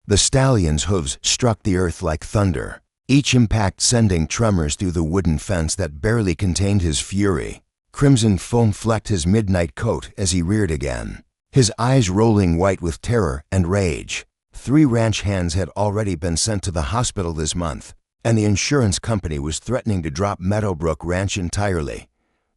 The stallion's hooves struck the earth like thunder, each impact sending tremors through the wooden fence that barely contained his fury. Crimson foam flecked his midnight coat as he reared again, his eyes rolling white with terror and rage. 3 ranch hands had already been sent to the hospital this month, and the insurance company was threatening to drop Meadowbrook Ranch entirely.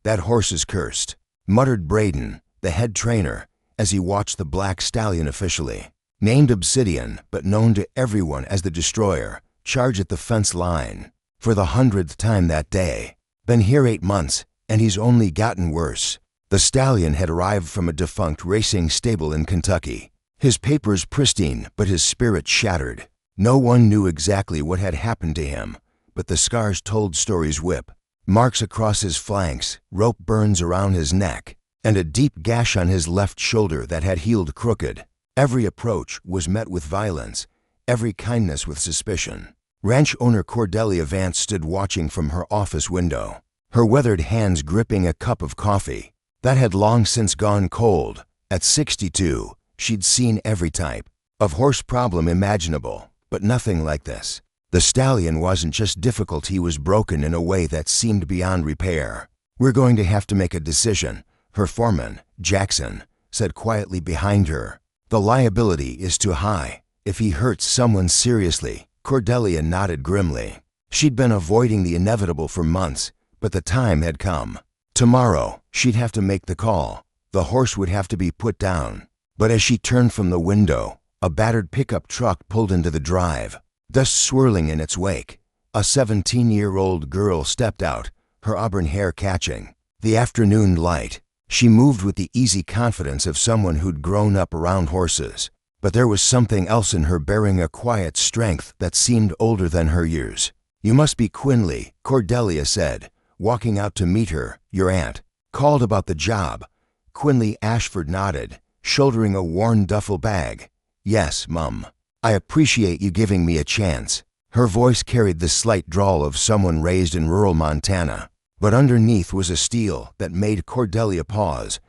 "That horse is cursed," muttered Braden, the head trainer, as he watched the black stallion officially, named Obsidian but known to everyone as the Destroyer, charge at the fence line. For the 100th time that day. Been here 8 months, and he's only gotten worse. The stallion had arrived from a defunct racing stable in Kentucky. His papers pristine, but his spirit shattered. No one knew exactly what had happened to him, but the scars told stories. Whip marks across his flanks, rope burns around his neck, and a deep gash on his left shoulder that had healed crooked. Every approach was met with violence, every kindness with suspicion. Ranch owner Cordelia Vance stood watching from her office window, her weathered hands gripping a cup of coffee that had long since gone cold. At 62, she'd seen every type of horse problem imaginable, but nothing like this. The stallion wasn't just difficult, he was broken in a way that seemed beyond repair. "We're going to have to make a decision," her foreman, Jackson, said quietly behind her. "The liability is too high. If he hurts someone seriously." Cordelia nodded grimly. She'd been avoiding the inevitable for months, but the time had come. Tomorrow, she'd have to make the call. The horse would have to be put down. But as she turned from the window, a battered pickup truck pulled into the drive, dust swirling in its wake. A 17-year-old girl stepped out, her auburn hair catching the afternoon light. She moved with the easy confidence of someone who'd grown up around horses. But there was something else in her, bearing a quiet strength that seemed older than her years. "You must be Quinley," Cordelia said, walking out to meet her. "Your aunt called about the job." Quinley Ashford nodded, shouldering a worn duffel bag. "Yes, Mum. I appreciate you giving me a chance." Her voice carried the slight drawl of someone raised in rural Montana, but underneath was a steel that made Cordelia pause.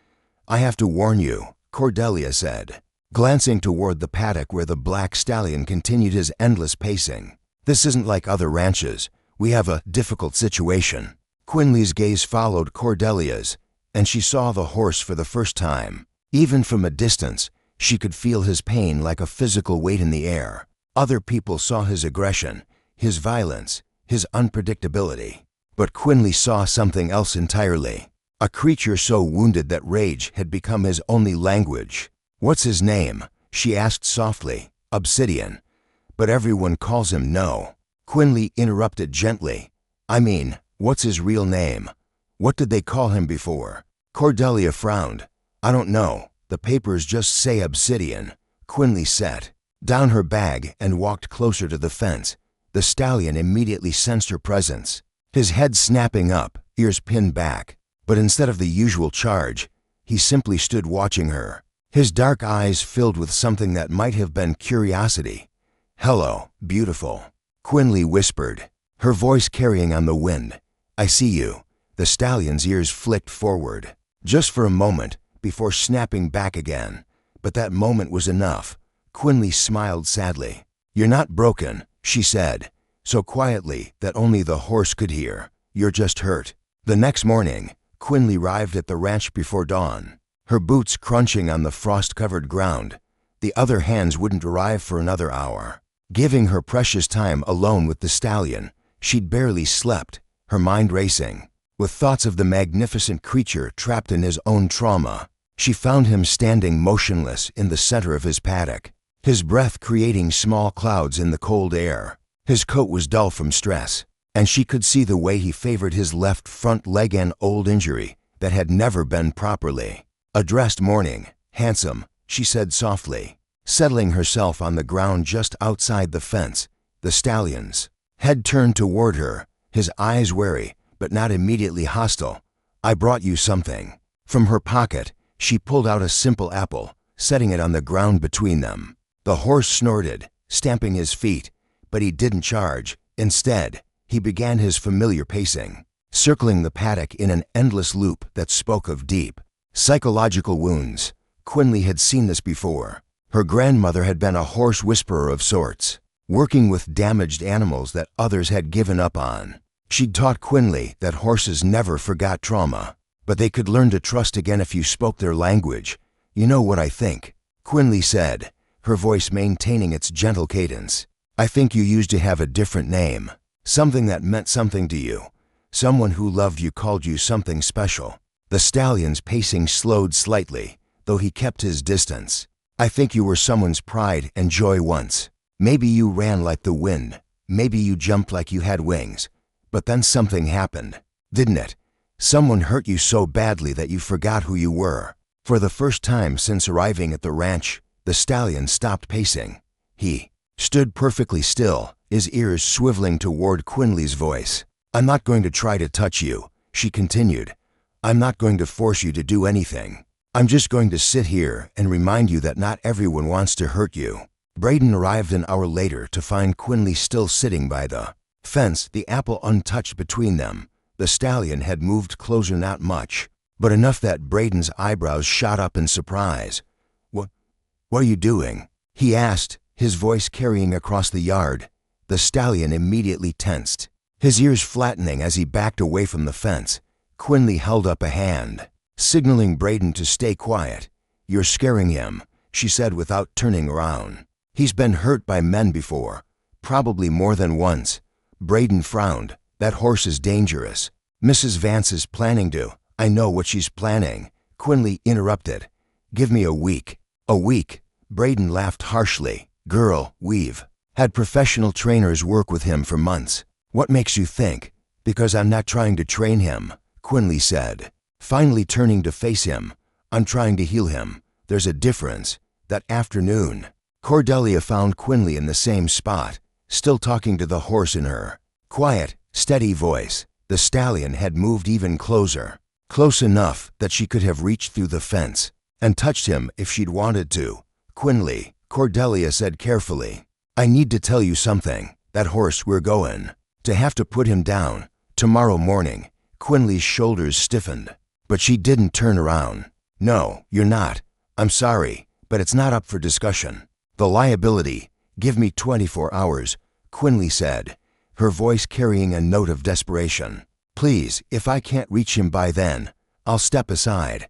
"I have to warn you," Cordelia said, glancing toward the paddock where the black stallion continued his endless pacing. "This isn't like other ranches. We have a difficult situation." Quinley's gaze followed Cordelia's, and she saw the horse for the first time. Even from a distance, she could feel his pain like a physical weight in the air. Other people saw his aggression, his violence, his unpredictability. But Quinley saw something else entirely. A creature so wounded that rage had become his only language. "What's his name?" she asked softly. "Obsidian. But everyone calls him No." Quinley interrupted gently. "I mean, what's his real name? What did they call him before?" Cordelia frowned. "I don't know. The papers just say Obsidian." Quinley set down her bag and walked closer to the fence. The stallion immediately sensed her presence, his head snapping up, ears pinned back. But instead of the usual charge, he simply stood watching her, his dark eyes filled with something that might have been curiosity. "Hello, beautiful," Quinley whispered, her voice carrying on the wind. "I see you." The stallion's ears flicked forward, just for a moment, before snapping back again. But that moment was enough. Quinley smiled sadly. "You're not broken," she said, so quietly that only the horse could hear. "You're just hurt." The next morning, Quinley arrived at the ranch before dawn, her boots crunching on the frost-covered ground. The other hands wouldn't arrive for another hour. Giving her precious time alone with the stallion, she'd barely slept, her mind racing, with thoughts of the magnificent creature trapped in his own trauma. She found him standing motionless in the center of his paddock, his breath creating small clouds in the cold air. His coat was dull from stress, and she could see the way he favored his left front leg, an old injury that had never been properly addressed. "Morning, handsome," she said softly, settling herself on the ground just outside the fence. The stallion's head turned toward her, his eyes wary, but not immediately hostile. "I brought you something." From her pocket, she pulled out a simple apple, setting it on the ground between them. The horse snorted, stamping his feet, but he didn't charge. Instead, he began his familiar pacing, circling the paddock in an endless loop that spoke of deep psychological wounds. Quinley had seen this before. Her grandmother had been a horse whisperer of sorts, working with damaged animals that others had given up on. She'd taught Quinley that horses never forgot trauma, but they could learn to trust again if you spoke their language. "You know what I think," Quinley said, her voice maintaining its gentle cadence. "I think you used to have a different name, something that meant something to you. Someone who loved you called you something special." The stallion's pacing slowed slightly, though he kept his distance. "I think you were someone's pride and joy once. Maybe you ran like the wind. Maybe you jumped like you had wings. But then something happened, didn't it? Someone hurt you so badly that you forgot who you were." For the first time since arriving at the ranch, the stallion stopped pacing. He stood perfectly still, his ears swiveling toward Quinley's voice. "I'm not going to try to touch you," she continued. "I'm not going to force you to do anything. I'm just going to sit here and remind you that not everyone wants to hurt you." Braden arrived an hour later to find Quinley still sitting by the fence, the apple untouched between them. The stallion had moved closer, not much, but enough that Braden's eyebrows shot up in surprise. What are you doing?" he asked, his voice carrying across the yard. The stallion immediately tensed, his ears flattening as he backed away from the fence. Quinley held up a hand, signaling Braden to stay quiet. "You're scaring him," she said without turning around. "He's been hurt by men before, probably more than once." Braden frowned. "That horse is dangerous. Mrs. Vance is planning to—" "I know what she's planning," Quinley interrupted. "Give me a week." "A week?" Braden laughed harshly. "Girl, we've had professional trainers work with him for months. What makes you think?" "Because I'm not trying to train him," Quinley said, finally turning to face him. "I'm trying to heal him. There's a difference." That afternoon, Cordelia found Quinley in the same spot, still talking to the horse in her quiet, steady voice. The stallion had moved even closer, close enough that she could have reached through the fence and touched him if she'd wanted to. "Quinley," Cordelia said carefully, "I need to tell you something. That horse, we're going to have to put him down tomorrow morning." Quinley's shoulders stiffened, but she didn't turn around. "No, you're not. I'm sorry, but it's not up for discussion. The liability—" "Give me 24 hours, Quinley said, her voice carrying a note of desperation. "Please, if I can't reach him by then, I'll step aside.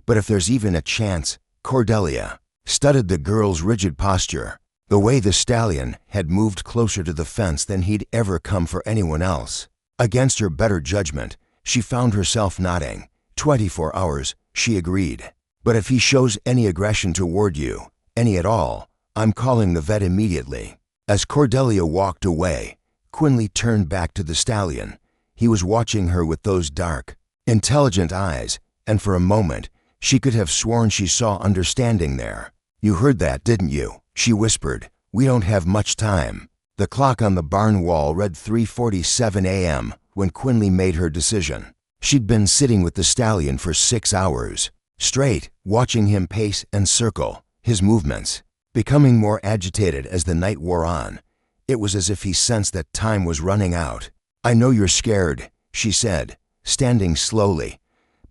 But if there's even a chance—" Cordelia studied the girl's rigid posture. The way the stallion had moved closer to the fence than he'd ever come for anyone else. Against her better judgment, she found herself nodding. 24 hours, she agreed. "But if he shows any aggression toward you, any at all, I'm calling the vet immediately." As Cordelia walked away, Quinley turned back to the stallion. He was watching her with those dark, intelligent eyes, and for a moment, she could have sworn she saw understanding there. "You heard that, didn't you?" she whispered. "We don't have much time." The clock on the barn wall read 3:47 a.m. when Quinley made her decision. She'd been sitting with the stallion for 6 hours, straight, watching him pace and circle, his movements becoming more agitated as the night wore on. It was as if he sensed that time was running out. "I know you're scared," she said, standing slowly,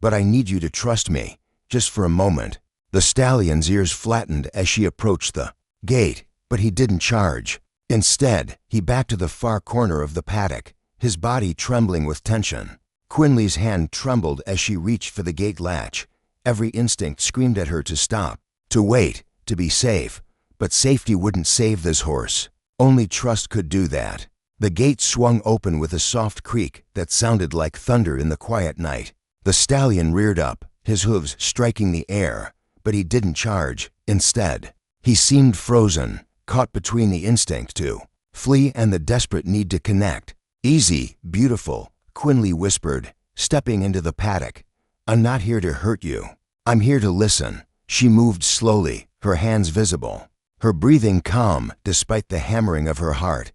"but I need you to trust me, just for a moment." The stallion's ears flattened as she approached the gate, but he didn't charge. Instead, he backed to the far corner of the paddock, his body trembling with tension. Quinley's hand trembled as she reached for the gate latch. Every instinct screamed at her to stop, to wait, to be safe. But safety wouldn't save this horse. Only trust could do that. The gate swung open with a soft creak that sounded like thunder in the quiet night. The stallion reared up, his hooves striking the air, but he didn't charge. Instead, he seemed frozen, caught between the instinct to flee and the desperate need to connect. "Easy, beautiful," Quinley whispered, stepping into the paddock. "I'm not here to hurt you. I'm here to listen." She moved slowly, her hands visible, her breathing calm despite the hammering of her heart.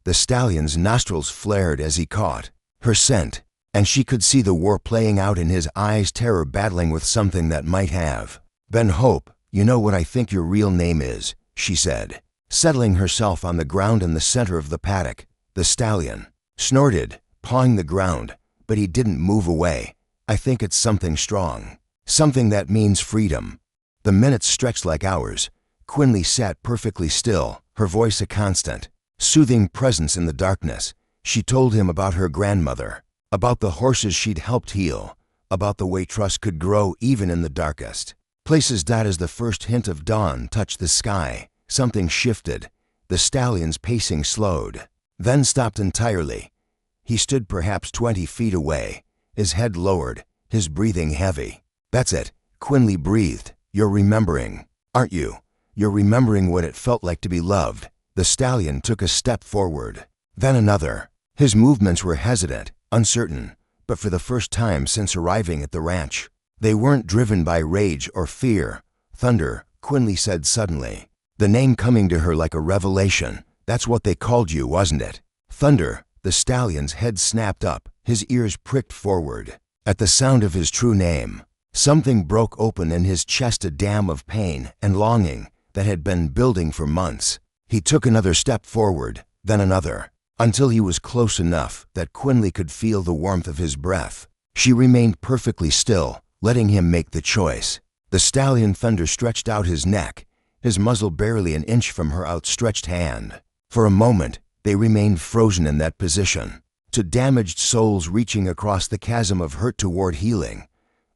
The stallion's nostrils flared as he caught her scent, and she could see the war playing out in his eyes, terror battling with something that might have been hope. "You know what I think your real name is," she said, settling herself on the ground in the center of the paddock. The stallion snorted, pawing the ground, but he didn't move away. "I think it's something strong, something that means freedom." The minutes stretched like hours. Quinley sat perfectly still, her voice a constant, soothing presence in the darkness. She told him about her grandmother, about the horses she'd helped heal, about the way trust could grow even in the darkest places. As the first hint of dawn touched the sky, something shifted. The stallion's pacing slowed, then stopped entirely. He stood perhaps 20 feet away, his head lowered, his breathing heavy. "That's it," Quinley breathed. "You're remembering, aren't you? You're remembering what it felt like to be loved." The stallion took a step forward, then another. His movements were hesitant, uncertain, but for the first time since arriving at the ranch, they weren't driven by rage or fear. "Thunder," Quinley said suddenly, the name coming to her like a revelation. "That's what they called you, wasn't it?" "Thunder." The stallion's head snapped up, his ears pricked forward. At the sound of his true name, something broke open in his chest, a dam of pain and longing that had been building for months. He took another step forward, then another, until he was close enough that Quinley could feel the warmth of his breath. She remained perfectly still, letting him make the choice. The stallion Thunder stretched out his neck, his muzzle barely an inch from her outstretched hand. For a moment, they remained frozen in that position, to damaged souls reaching across the chasm of hurt toward healing.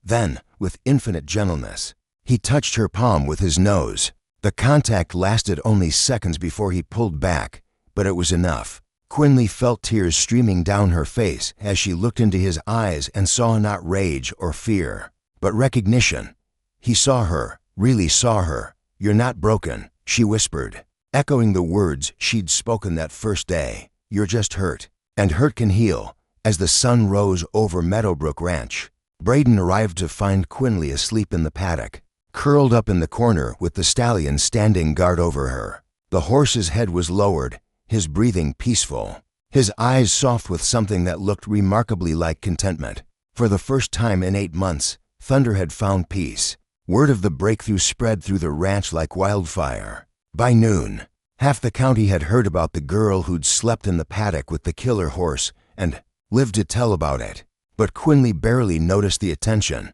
Then, with infinite gentleness, he touched her palm with his nose. The contact lasted only seconds before he pulled back, but it was enough. Quinley felt tears streaming down her face as she looked into his eyes and saw not rage or fear, but recognition. He saw her, really saw her. "You're not broken," she whispered, echoing the words she'd spoken that first day. "You're just hurt, and hurt can heal." As the sun rose over Meadowbrook Ranch, Braden arrived to find Quinley asleep in the paddock, curled up in the corner with the stallion standing guard over her. The horse's head was lowered, his breathing peaceful, his eyes soft with something that looked remarkably like contentment. For the first time in 8 months, Thunder had found peace. Word of the breakthrough spread through the ranch like wildfire. By noon, half the county had heard about the girl who'd slept in the paddock with the killer horse and lived to tell about it. But Quinley barely noticed the attention.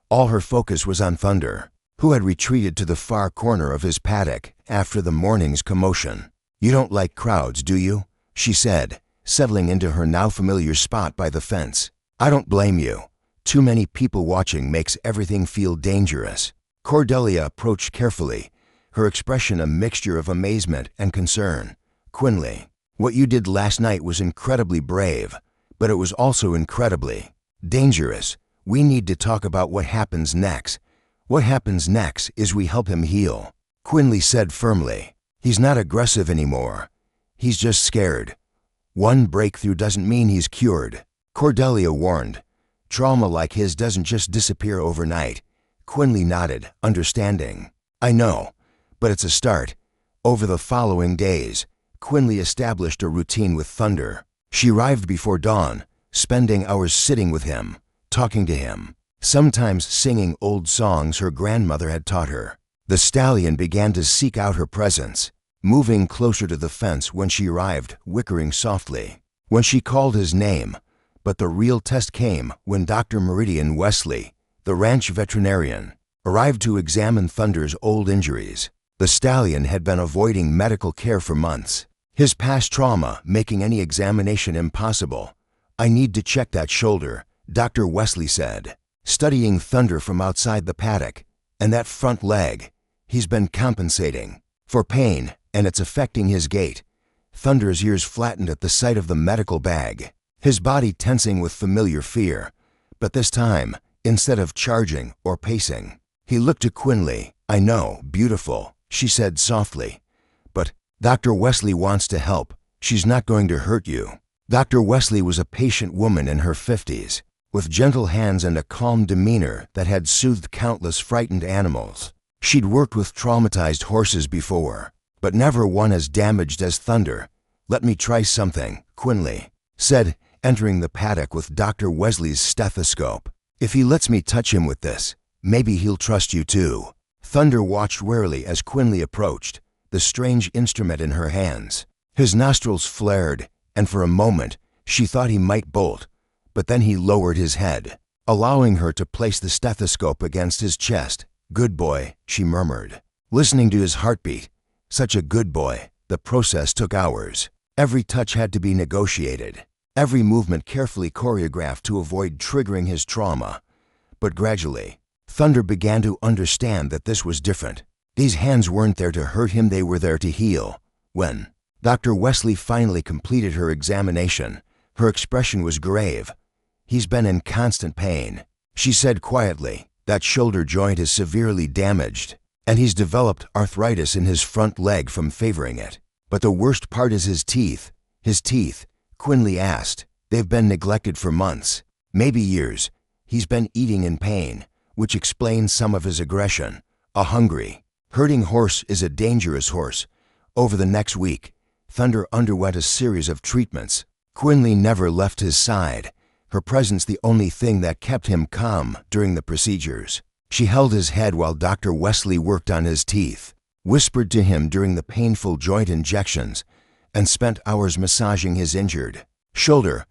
All her focus was on Thunder, who had retreated to the far corner of his paddock after the morning's commotion. "You don't like crowds, do you?" she said, settling into her now familiar spot by the fence. "I don't blame you. Too many people watching makes everything feel dangerous." Cordelia approached carefully, her expression a mixture of amazement and concern. "Quinley, what you did last night was incredibly brave, but it was also incredibly dangerous. We need to talk about what happens next." "What happens next is we help him heal," Quinley said firmly. "He's not aggressive anymore. He's just scared. One breakthrough doesn't mean he's cured," Cordelia warned. "Trauma like his doesn't just disappear overnight." Quinley nodded, understanding. "I know, but it's a start." Over the following days, Quinley established a routine with Thunder. She arrived before dawn, spending hours sitting with him, talking to him, sometimes singing old songs her grandmother had taught her. The stallion began to seek out her presence, moving closer to the fence when she arrived, whickering softly when she called his name. But the real test came when Dr. Meridian Wesley, the ranch veterinarian, arrived to examine Thunder's old injuries. The stallion had been avoiding medical care for months, his past trauma making any examination impossible. "I need to check that shoulder," Dr. Wesley said, studying Thunder from outside the paddock. "And that front leg. He's been compensating for pain, and it's affecting his gait." Thunder's ears flattened at the sight of the medical bag, his body tensing with familiar fear. But this time, instead of charging or pacing, he looked to Quinley. "I know, beautiful," she said softly, "but Dr. Wesley wants to help. She's not going to hurt you." Dr. Wesley was a patient woman in her 50s, with gentle hands and a calm demeanor that had soothed countless frightened animals. She'd worked with traumatized horses before, but never one as damaged as Thunder. "Let me try something," Quinley said, entering the paddock with Dr. Wesley's stethoscope. "If he lets me touch him with this, maybe he'll trust you too." Thunder watched warily as Quinley approached, the strange instrument in her hands. His nostrils flared, and for a moment she thought he might bolt, but then he lowered his head, allowing her to place the stethoscope against his chest. "Good boy," she murmured. listening to his heartbeat. Such a good boy. The process took hours. Every touch had to be negotiated, every movement carefully choreographed to avoid triggering his trauma. But gradually, Thunder began to understand that this was different. These hands weren't there to hurt him, they were there to heal. When Dr. Wesley finally completed her examination, her expression was grave. "He's been in constant pain," she said quietly. "That shoulder joint is severely damaged, and he's developed arthritis in his front leg from favoring it. But the worst part is his teeth." "His teeth?" Quinley asked. "They've been neglected for months, maybe years. He's been eating in pain, which explains some of his aggression. A hungry, hurting horse is a dangerous horse." Over the next week, Thunder underwent a series of treatments. Quinley never left his side, her presence the only thing that kept him calm during the procedures. She held his head while Dr. Wesley worked on his teeth, whispered to him during the painful joint injections, and spent hours massaging his injured shoulder.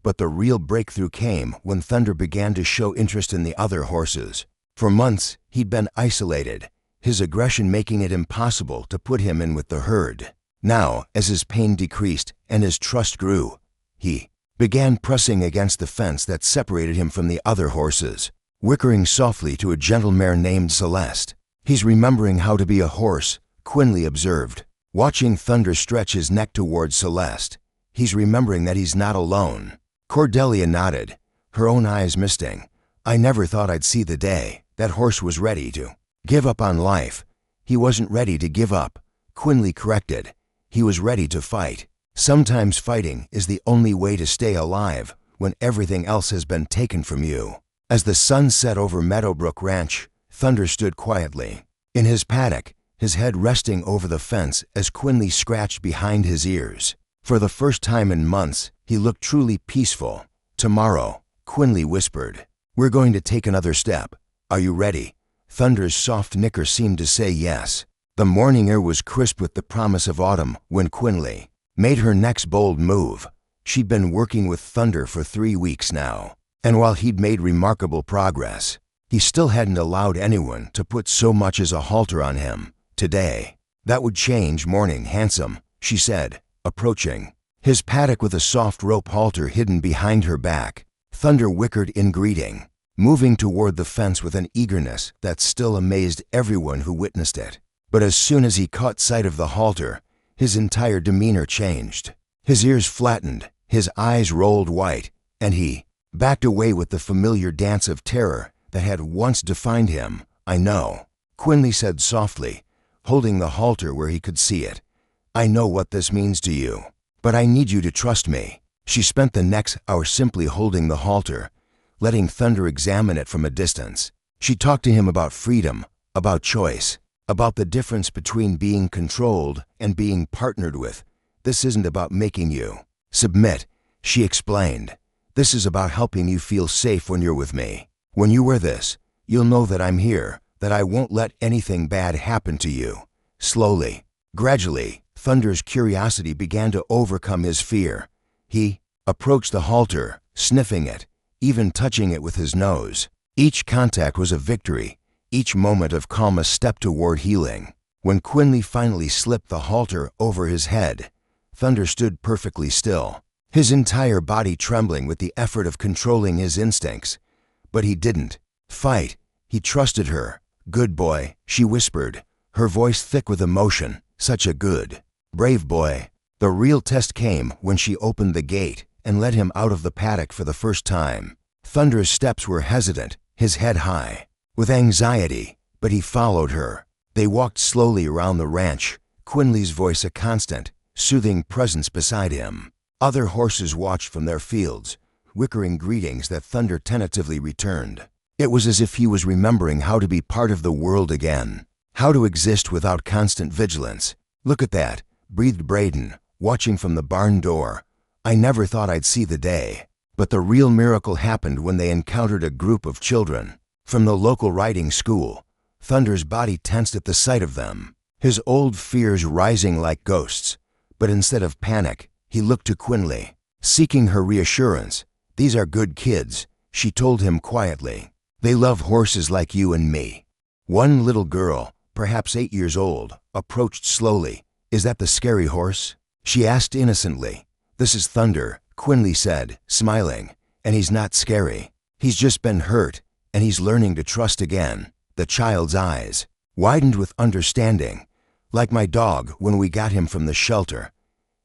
But the real breakthrough came when Thunder began to show interest in the other horses. For months, he'd been isolated, his aggression making it impossible to put him in with the herd. Now, as his pain decreased and his trust grew, he began pressing against the fence that separated him from the other horses, whickering softly to a gentle mare named Celeste. "He's remembering how to be a horse," Quinley observed, watching Thunder stretch his neck towards Celeste. "He's remembering that he's not alone." Cordelia nodded, her own eyes misting. "I never thought I'd see the day that horse was ready to give up on life." "He wasn't ready to give up," Quinley corrected. "He was ready to fight. Sometimes fighting is the only way to stay alive when everything else has been taken from you." As the sun set over Meadowbrook Ranch, Thunder stood quietly in his paddock, his head resting over the fence as Quinley scratched behind his ears. For the first time in months, he looked truly peaceful. "Tomorrow," Quinley whispered, "we're going to take another step. Are you ready?" Thunder's soft nicker seemed to say yes. The morning air was crisp with the promise of autumn when Quinley made her next bold move. She'd been working with Thunder for 3 weeks now, and while he'd made remarkable progress, he still hadn't allowed anyone to put so much as a halter on him. Today, that would change. "Morning, handsome," she said, approaching his paddock with a soft rope halter hidden behind her back. Thunder whickered in greeting, moving toward the fence with an eagerness that still amazed everyone who witnessed it. But as soon as he caught sight of the halter, his entire demeanor changed. His ears flattened, his eyes rolled white, and he backed away with the familiar dance of terror that had once defined him. "I know," Quinley said softly, holding the halter where he could see it. "I know what this means to you, but I need you to trust me." She spent the next hour simply holding the halter, letting Thunder examine it from a distance. She talked to him about freedom, about choice, about the difference between being controlled and being partnered with. "This isn't about making you submit," she explained. "This is about helping you feel safe when you're with me. When you wear this, you'll know that I'm here, that I won't let anything bad happen to you." Slowly, gradually, Thunder's curiosity began to overcome his fear. He approached the halter, sniffing it, even touching it with his nose. Each contact was a victory, each moment of calm a step toward healing. When Quinley finally slipped the halter over his head, Thunder stood perfectly still, his entire body trembling with the effort of controlling his instincts. But he didn't fight. He trusted her. "Good boy," she whispered, her voice thick with emotion. "Such a good, brave boy." The real test came when she opened the gate and let him out of the paddock for the first time. Thunder's steps were hesitant, his head high with anxiety, but he followed her. They walked slowly around the ranch, Quinley's voice a constant, soothing presence beside him. Other horses watched from their fields, whickering greetings that Thunder tentatively returned. It was as if he was remembering how to be part of the world again, how to exist without constant vigilance. "Look at that," breathed Braden, watching from the barn door. "I never thought I'd see the day." But the real miracle happened when they encountered a group of children from the local riding school. Thunder's body tensed at the sight of them, his old fears rising like ghosts. But instead of panic, he looked to Quinley, seeking her reassurance. "These are good kids," she told him quietly. "They love horses like you and me." One little girl, perhaps 8 years old, approached slowly. "Is that the scary horse?" she asked innocently. "This is Thunder," Quinley said, smiling. "And he's not scary. He's just been hurt, and he's learning to trust again." The child's eyes widened with understanding. "Like my dog when we got him from the shelter.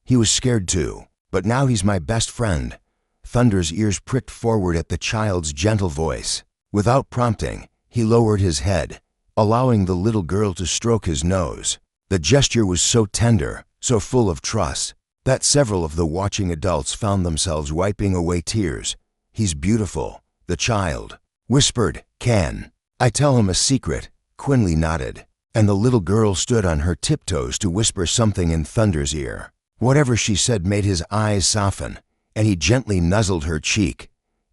He was scared too, but now he's my best friend." Thunder's ears pricked forward at the child's gentle voice. Without prompting, he lowered his head, allowing the little girl to stroke his nose. The gesture was so tender, so full of trust, that several of the watching adults found themselves wiping away tears. "He's beautiful," the child whispered. "Can I tell him a secret?" Quinley nodded, and the little girl stood on her tiptoes to whisper something in Thunder's ear. Whatever she said made his eyes soften, and he gently nuzzled her cheek.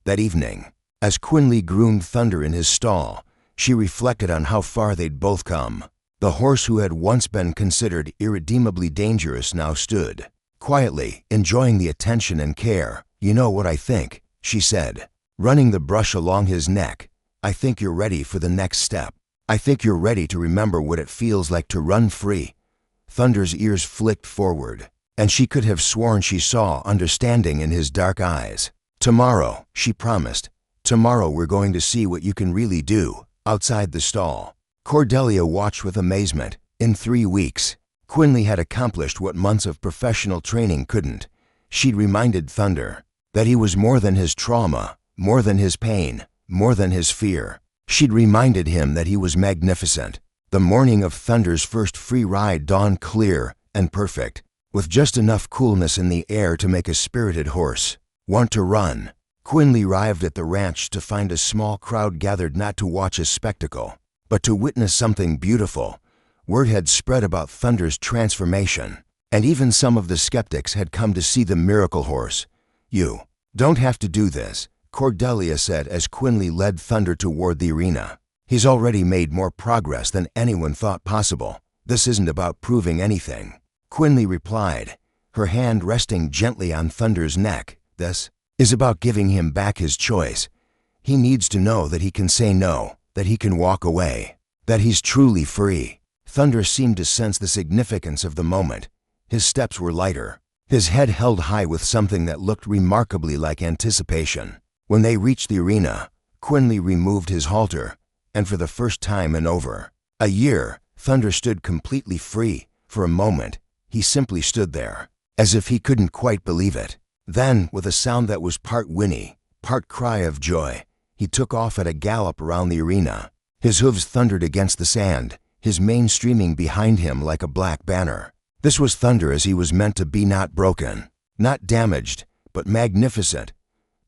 That evening, as Quinley groomed Thunder in his stall, she reflected on how far they'd both come. The horse who had once been considered irredeemably dangerous now stood, quietly enjoying the attention and care. "You know what I think," she said, running the brush along his neck. "I think you're ready for the next step. I think you're ready to remember what it feels like to run free." Thunder's ears flicked forward, and she could have sworn she saw understanding in his dark eyes. "Tomorrow," she promised. "Tomorrow we're going to see what you can really do." Outside the stall, Cordelia watched with amazement. In 3 weeks, Quinley had accomplished what months of professional training couldn't. She'd reminded Thunder that he was more than his trauma, more than his pain, more than his fear. She'd reminded him that he was magnificent. The morning of Thunder's first free ride dawned clear and perfect, with just enough coolness in the air to make a spirited horse want to run. Quinley arrived at the ranch to find a small crowd gathered not to watch a spectacle, but to witness something beautiful. Word had spread about Thunder's transformation, and even some of the skeptics had come to see the miracle horse. "You don't have to do this," Cordelia said as Quinley led Thunder toward the arena. "He's already made more progress than anyone thought possible. This isn't about proving anything," Quinley replied, her hand resting gently on Thunder's neck. "This is about giving him back his choice. He needs to know that he can say no, that he can walk away, that he's truly free." Thunder seemed to sense the significance of the moment. His steps were lighter, his head held high with something that looked remarkably like anticipation. When they reached the arena, Quinley removed his halter, and for the first time in over a year, Thunder stood completely free. For a moment, he simply stood there, as if he couldn't quite believe it. Then, with a sound that was part whinny, part cry of joy, he took off at a gallop around the arena. His hooves thundered against the sand, his mane streaming behind him like a black banner. This was Thunder as he was meant to be, not broken, not damaged, but magnificent.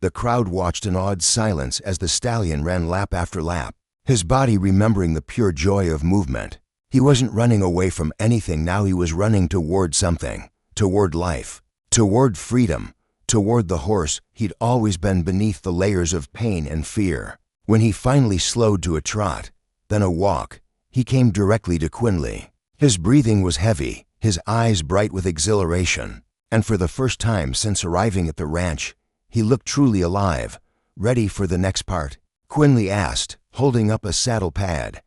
The crowd watched in awed silence as the stallion ran lap after lap, his body remembering the pure joy of movement. He wasn't running away from anything now, he was running toward something, toward life, toward freedom, toward the horse he'd always been beneath the layers of pain and fear. When he finally slowed to a trot, then a walk, he came directly to Quinley. His breathing was heavy, his eyes bright with exhilaration, and for the first time since arriving at the ranch, he looked truly alive. "Ready for the next part?" Quinley asked, holding up a saddle pad.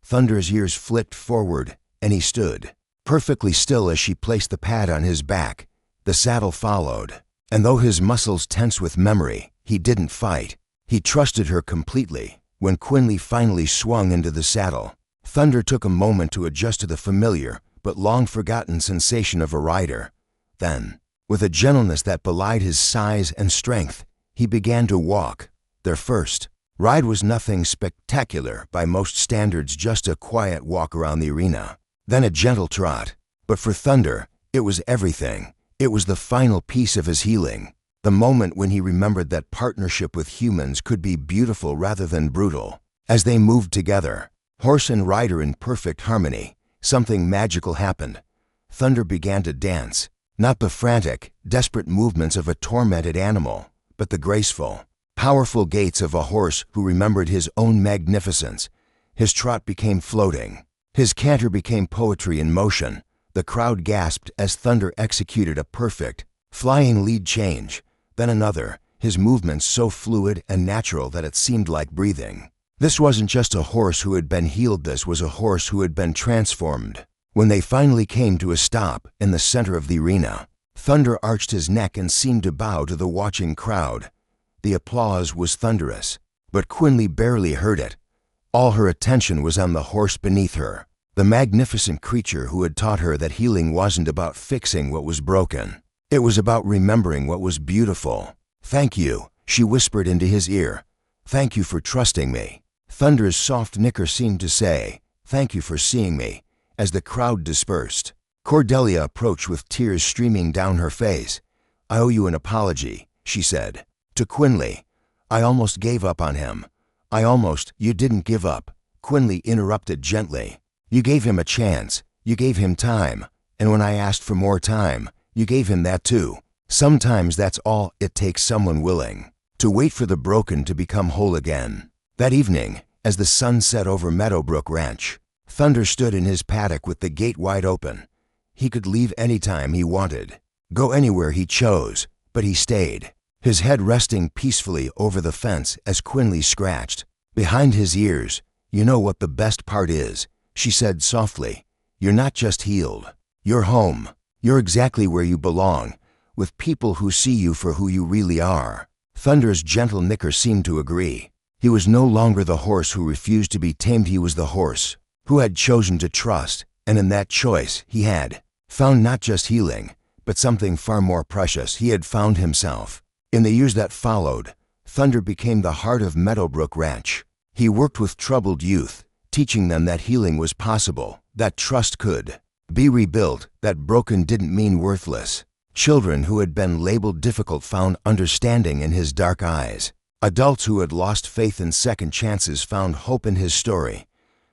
Thunder's ears flicked forward, and he stood perfectly still as she placed the pad on his back. The saddle followed, and though his muscles tensed with memory, he didn't fight. He trusted her completely. When Quinley finally swung into the saddle, Thunder took a moment to adjust to the familiar but long-forgotten sensation of a rider. Then, with a gentleness that belied his size and strength, he began to walk. Their first ride was nothing spectacular by most standards, just a quiet walk around the arena, then a gentle trot. But for Thunder, it was everything. It was the final piece of his healing, the moment when he remembered that partnership with humans could be beautiful rather than brutal. As they moved together, horse and rider in perfect harmony, something magical happened. Thunder began to dance, not the frantic, desperate movements of a tormented animal, but the graceful, powerful gaits of a horse who remembered his own magnificence. His trot became floating. His canter became poetry in motion. The crowd gasped as Thunder executed a perfect, flying lead change, then another, his movements so fluid and natural that it seemed like breathing. This wasn't just a horse who had been healed, this was a horse who had been transformed. When they finally came to a stop in the center of the arena, Thunder arched his neck and seemed to bow to the watching crowd. The applause was thunderous, but Quinley barely heard it. All her attention was on the horse beneath her, the magnificent creature who had taught her that healing wasn't about fixing what was broken. It was about remembering what was beautiful. "Thank you," she whispered into his ear. "Thank you for trusting me." Thunder's soft nicker seemed to say, "Thank you for seeing me." As the crowd dispersed, Cordelia approached with tears streaming down her face. "I owe you an apology," she said. To Quinley, "I almost gave up on him. You didn't give up," Quinley interrupted gently. "You gave him a chance. You gave him time. And when I asked for more time, you gave him that too. Sometimes that's all it takes, someone willing to wait for the broken to become whole again." That evening, as the sun set over Meadowbrook Ranch, Thunder stood in his paddock with the gate wide open. He could leave anytime he wanted, go anywhere he chose, but he stayed, his head resting peacefully over the fence as Quinley scratched behind his ears. "You know what the best part is," she said softly. "You're not just healed. You're home. You're exactly where you belong, with people who see you for who you really are." Thunder's gentle nicker seemed to agree. He was no longer the horse who refused to be tamed. He was the horse who had chosen to trust, and in that choice he had found not just healing, but something far more precious. He had found himself. In the years that followed, Thunder became the heart of Meadowbrook Ranch. He worked with troubled youth, teaching them that healing was possible, that trust could be rebuilt, that broken didn't mean worthless. Children who had been labeled difficult found understanding in his dark eyes. Adults who had lost faith in second chances found hope in his story.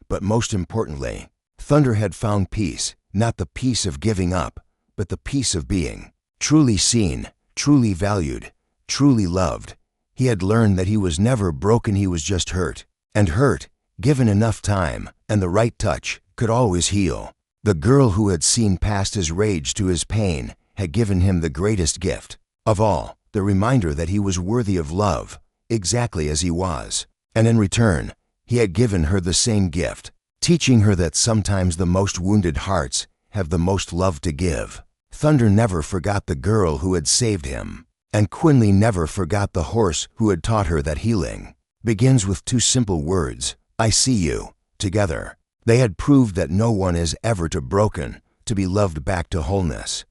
But most importantly, Thunder had found peace, not the peace of giving up, but the peace of being truly seen, truly valued, truly loved. He had learned that he was never broken, he was just hurt. And hurt, given enough time and the right touch, could always heal. The girl who had seen past his rage to his pain had given him the greatest gift of all, the reminder that he was worthy of love, exactly as he was. And in return, he had given her the same gift, teaching her that sometimes the most wounded hearts have the most love to give. Thunder never forgot the girl who had saved him, and Quinley never forgot the horse who had taught her that healing begins with two simple words, "I see you." Together, they had proved that no one is ever too broken to be loved back to wholeness.